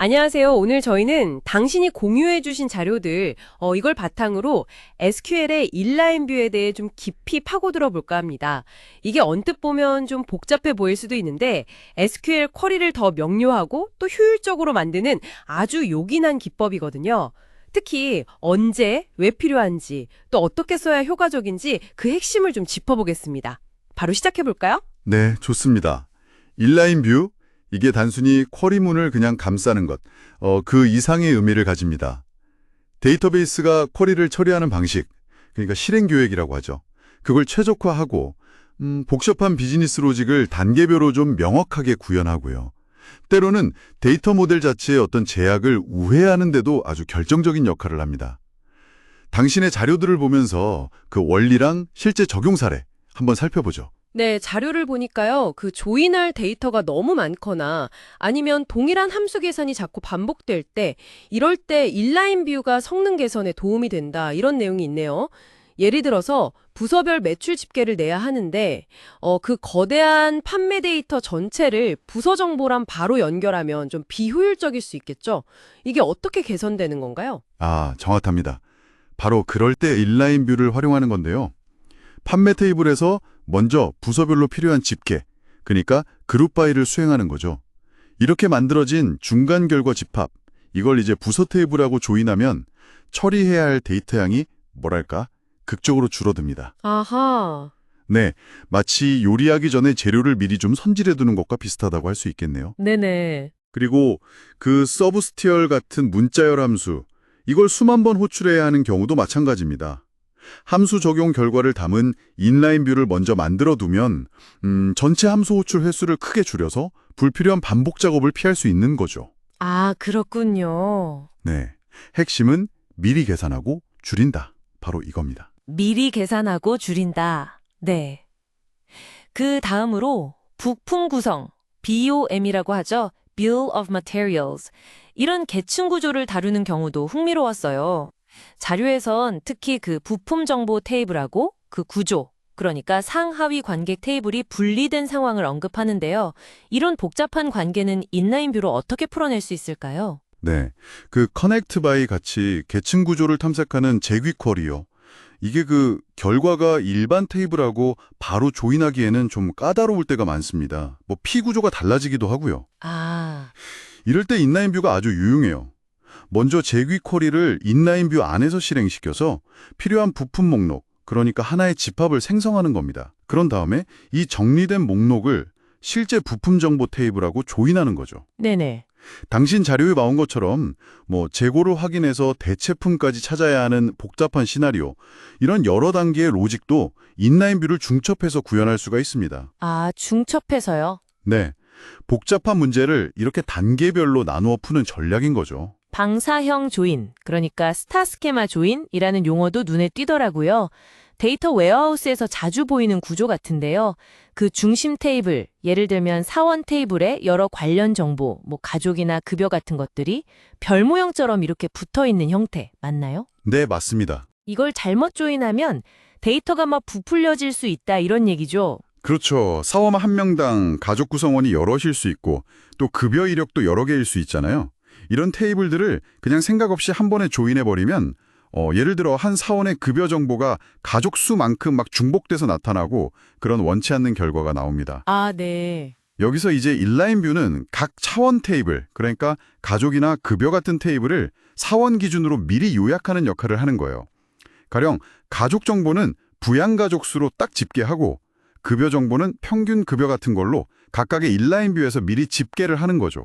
안녕하세요. 오늘 저희는 당신이 공유해주신 자료들, 이걸 바탕으로 SQL의 인라인 뷰에 대해 좀 깊이 파고들어 볼까 합니다. 이게 언뜻 보면 좀 복잡해 보일 수도 있는데 SQL 쿼리를 더 명료하고 또 효율적으로 만드는 아주 요긴한 기법이거든요. 특히 언제, 왜 필요한지, 또 어떻게 써야 효과적인지 그 핵심을 좀 짚어보겠습니다. 바로 시작해 볼까요? 네, 좋습니다. 인라인 뷰, 이게 단순히 쿼리문을 그냥 감싸는 것, 그 이상의 의미를 가집니다. 데이터베이스가 쿼리를 처리하는 방식, 그러니까 실행 계획이라고 하죠. 그걸 최적화하고 복잡한 비즈니스 로직을 단계별로 좀 명확하게 구현하고요. 때로는 데이터 모델 자체의 어떤 제약을 우회하는 데도 아주 결정적인 역할을 합니다. 당신의 자료들을 보면서 그 원리랑 실제 적용 사례 한번 살펴보죠. 네, 자료를 보니까요. 그 조인할 데이터가 너무 많거나 아니면 동일한 함수 계산이 자꾸 반복될 때 이럴 때 인라인 뷰가 성능 개선에 도움이 된다. 이런 내용이 있네요. 예를 들어서 부서별 매출 집계를 내야 하는데 그 거대한 판매 데이터 전체를 부서 정보랑 바로 연결하면 좀 비효율적일 수 있겠죠. 이게 어떻게 개선되는 건가요? 아, 정확합니다. 바로 그럴 때 인라인 뷰를 활용하는 건데요. 판매 테이블에서 먼저 부서별로 필요한 집계, 그러니까 그룹 바이를 수행하는 거죠. 이렇게 만들어진 중간 결과 집합, 이걸 이제 부서 테이블하고 조인하면 처리해야 할 데이터 양이 뭐랄까? 극적으로 줄어듭니다. 아하. 네, 마치 요리하기 전에 재료를 미리 좀 손질해두는 것과 비슷하다고 할 수 있겠네요. 네네. 그리고 그 서브스티얼 같은 문자열 함수, 이걸 수만 번 호출해야 하는 경우도 마찬가지입니다. 함수 적용 결과를 담은 인라인 뷰를 먼저 만들어 두면 전체 함수 호출 횟수를 크게 줄여서 불필요한 반복 작업을 피할 수 있는 거죠. 아, 그렇군요. 네, 핵심은 미리 계산하고 줄인다. 바로 이겁니다. 미리 계산하고 줄인다. 네. 그 다음으로 부품 구성, BOM이라고 하죠. Bill of Materials. 이런 계층 구조를 다루는 경우도 흥미로웠어요. 자료에선 특히 그 부품 정보 테이블하고 그 구조, 그러니까 상하위 관계 테이블이 분리된 상황을 언급하는데요. 이런 복잡한 관계는 인라인 뷰로 어떻게 풀어낼 수 있을까요? 네, 그 커넥트 바이 같이 계층 구조를 탐색하는 재귀 쿼리요. 이게 그 결과가 일반 테이블하고 바로 조인하기에는 좀 까다로울 때가 많습니다. 뭐 피 구조가 달라지기도 하고요. 아, 이럴 때 인라인 뷰가 아주 유용해요. 먼저 재귀 쿼리를 인라인 뷰 안에서 실행시켜서 필요한 부품 목록, 그러니까 하나의 집합을 생성하는 겁니다. 그런 다음에 이 정리된 목록을 실제 부품 정보 테이블하고 조인하는 거죠. 네네. 당신 자료에 나온 것처럼 뭐 재고를 확인해서 대체품까지 찾아야 하는 복잡한 시나리오, 이런 여러 단계의 로직도 인라인 뷰를 중첩해서 구현할 수가 있습니다. 아, 중첩해서요. 네, 복잡한 문제를 이렇게 단계별로 나누어 푸는 전략인 거죠. 방사형 조인, 그러니까 스타 스케마 조인이라는 용어도 눈에 띄더라고요. 데이터 웨어하우스에서 자주 보이는 구조 같은데요. 그 중심 테이블, 예를 들면 사원 테이블에 여러 관련 정보, 뭐 가족이나 급여 같은 것들이 별 모형처럼 이렇게 붙어 있는 형태, 맞나요? 네, 맞습니다. 이걸 잘못 조인하면 데이터가 막 부풀려질 수 있다 이런 얘기죠. 그렇죠. 사원 한 명당 가족 구성원이 여럿일 수 있고 또 급여 이력도 여러 개일 수 있잖아요. 이런 테이블들을 그냥 생각 없이 한 번에 조인해버리면 예를 들어 한 사원의 급여 정보가 가족 수만큼 막 중복돼서 나타나고 그런 원치 않는 결과가 나옵니다. 아, 네. 여기서 이제 인라인 뷰는 각 차원 테이블, 그러니까 가족이나 급여 같은 테이블을 사원 기준으로 미리 요약하는 역할을 하는 거예요. 가령 가족 정보는 부양가족 수로 딱 집계하고 급여 정보는 평균 급여 같은 걸로 각각의 인라인 뷰에서 미리 집계를 하는 거죠.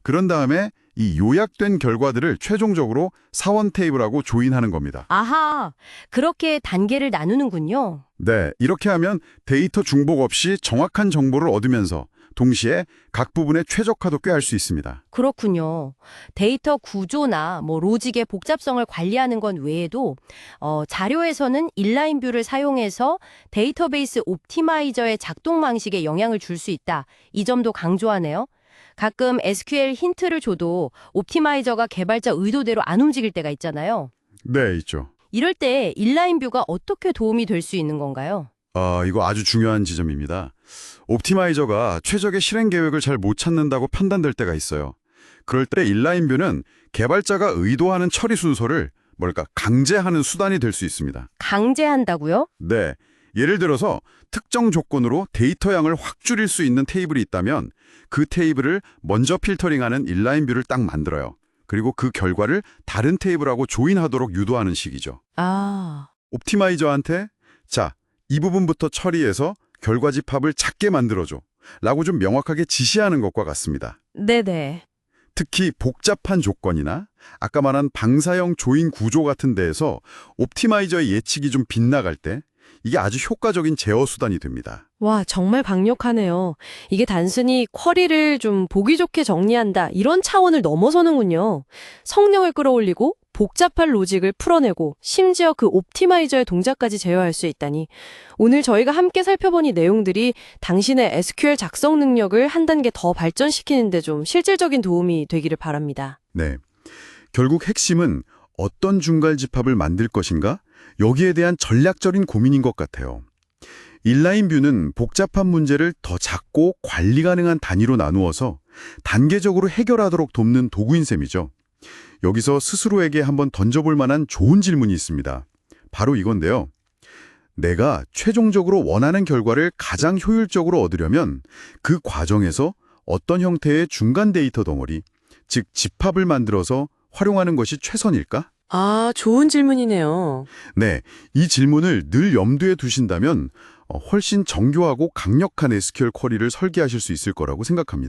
그런 다음에 이 요약된 결과들을 최종적으로 사원 테이블하고 조인하는 겁니다. 아하, 그렇게 단계를 나누는군요. 네, 이렇게 하면 데이터 중복 없이 정확한 정보를 얻으면서 동시에 각 부분의 최적화도 꾀할 수 있습니다. 그렇군요. 데이터 구조나 로직의 복잡성을 관리하는 건 외에도 자료에서는 인라인 뷰를 사용해서 데이터베이스 옵티마이저의 작동 방식에 영향을 줄 수 있다. 이 점도 강조하네요. 가끔 SQL 힌트를 줘도 옵티마이저가 개발자 의도대로 안 움직일 때가 있잖아요. 네, 있죠. 이럴 때 인라인 뷰가 어떻게 도움이 될 수 있는 건가요? 이거 아주 중요한 지점입니다. 옵티마이저가 최적의 실행 계획을 잘 못 찾는다고 판단될 때가 있어요. 그럴 때 인라인 뷰는 개발자가 의도하는 처리 순서를 강제하는 수단이 될 수 있습니다. 강제한다고요? 네. 예를 들어서 특정 조건으로 데이터 양을 확 줄일 수 있는 테이블이 있다면 그 테이블을 먼저 필터링하는 인라인 뷰를 딱 만들어요. 그리고 그 결과를 다른 테이블하고 조인하도록 유도하는 식이죠. 아, 옵티마이저한테 자, 이 부분부터 처리해서 결과 집합을 작게 만들어줘 라고 좀 명확하게 지시하는 것과 같습니다. 네네. 특히 복잡한 조건이나 아까 말한 방사형 조인 구조 같은 데에서 옵티마이저의 예측이 좀 빗나갈 때 이게 아주 효과적인 제어 수단이 됩니다. 와, 정말 강력하네요. 이게 단순히 쿼리를 좀 보기 좋게 정리한다, 이런 차원을 넘어서는군요. 성능을 끌어올리고 복잡한 로직을 풀어내고 심지어 그 옵티마이저의 동작까지 제어할 수 있다니. 오늘 저희가 함께 살펴본 이 내용들이 당신의 SQL 작성 능력을 한 단계 더 발전시키는 데 좀 실질적인 도움이 되기를 바랍니다. 네. 결국 핵심은 어떤 중괄 집합을 만들 것인가? 여기에 대한 전략적인 고민인 것 같아요. 인라인 뷰는 복잡한 문제를 더 작고 관리 가능한 단위로 나누어서 단계적으로 해결하도록 돕는 도구인 셈이죠. 여기서 스스로에게 한번 던져볼 만한 좋은 질문이 있습니다. 바로 이건데요. 내가 최종적으로 원하는 결과를 가장 효율적으로 얻으려면 그 과정에서 어떤 형태의 중간 데이터 덩어리, 즉 집합을 만들어서 활용하는 것이 최선일까? 아, 좋은 질문이네요. 네, 이 질문을 늘 염두에 두신다면 훨씬 정교하고 강력한 SQL 쿼리를 설계하실 수 있을 거라고 생각합니다.